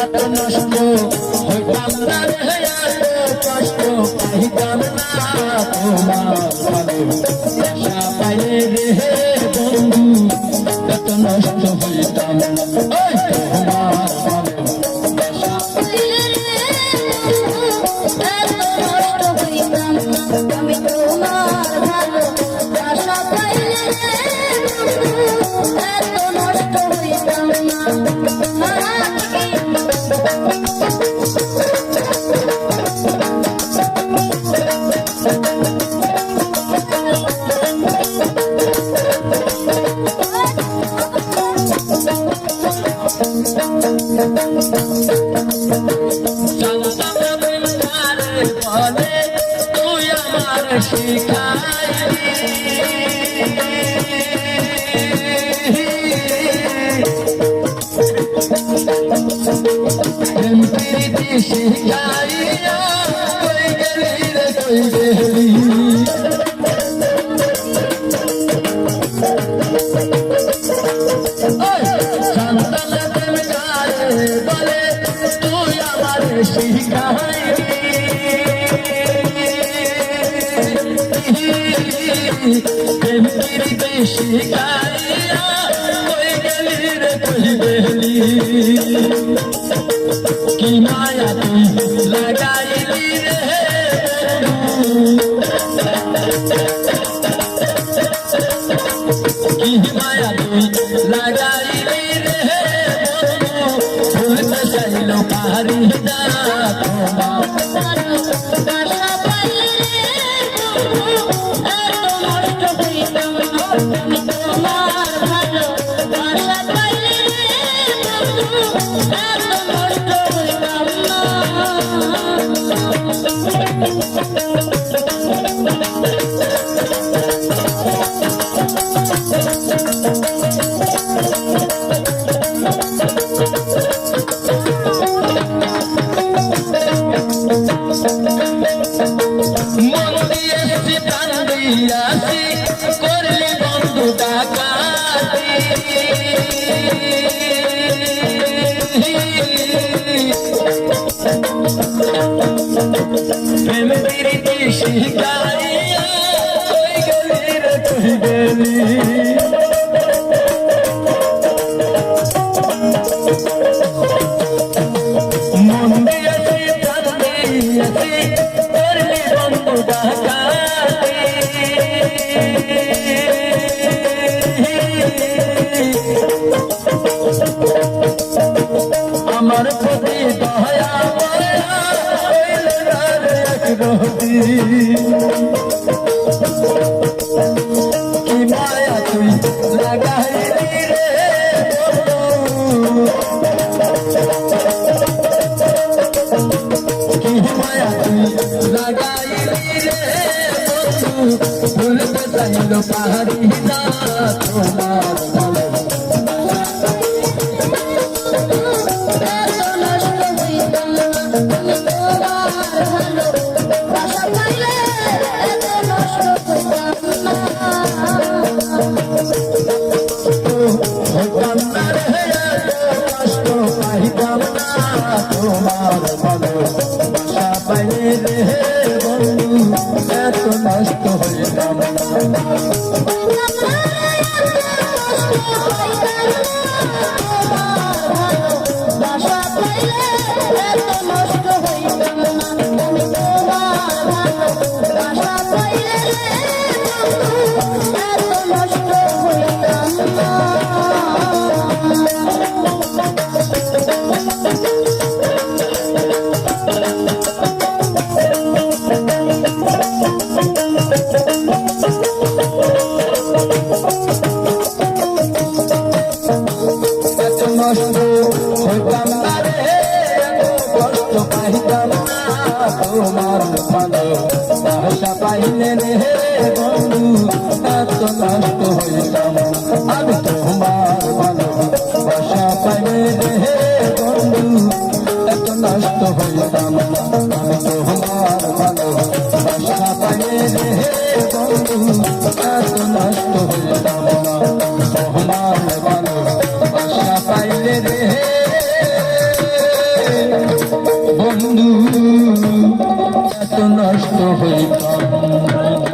এত নষ্ট হইতাম না রে, এত কষ্ট পাইতাম না তোমার ভালোবাসা পাইলে রে বন্ধু, এত নষ্ট হইতাম না তোমার ভালোবাসা পাইলে রে এত নষ্ট হইতাম না, আমি তোমার ভালোবাসা পাইলে রে এত নষ্ট হইতাম না। বলে তুই আমার শিখাইলি, প্রীতি শিখাইয়া কই গেলি রে কই গেলি, সন্তান প্রেম গায়ে বলে তুই আমার শিখাইলি, প্রীতি শিখাইয়া কই গেলি রে কই গেলি, কি মায়া তুই লাগাইলি রে, কি মায়া তুই লাগাইলি রে ভুলতে চাইল পারি না তোমার ভালোবাসা পাইলে রে এত নষ্ট হইতাম না, আমি তোমার ভালোবাসা পাইলে রে এত নষ্ট হইতাম না। মন দিয়েছি প্রাণ দিয়াছি করলি বন্ধু ডাকাতি, প্রেম প্রীতি শিখাইয়া কই গেলি রে কই গেলি, মন দিয়েছি প্রাণ দিয়েছি করলি বন্ধু ডাকাতি, আমার প্রতি দয়া মায়া হইলে না রে একরতি, কি মায়া তুই লাগাইলি রে কি মায়া তুই লাগাইলি রে ভুলতে চাইল পারি না তোমার ভালোবাসা, এত নষ্ট হইতাম না, আমি তোমার ভালোবাসা পাইলে এত নষ্ট হইতাম না, হইতাম না রে এত কষ্ট পাইতাম না তোমার ভালোবাসা পাইলে রে বন্ধু, এত নষ্ট হইতাম না, ভালোবাসা পাইলে এত নষ্ট হইতাম না, আমি তোমার ভালোবাসা পাইলে এত নষ্ট হইতাম না। নষ্ট হইতাম না রে কষ্ট পাইতাম না তোমার ভালোবাসা পাইলে রে বন্ধু, এত নষ্ট হইতাম আমি তোমার ভালোবাসা পাইলে রে বন্ধু, এত নষ্ট হইতাম আমি তোমার ভালোবাসা পাইলে রে বন্ধু, এত নষ্ট হইতাম তোমার ভালোবাসা পাইলে রে এত নষ্ট হইতাম না।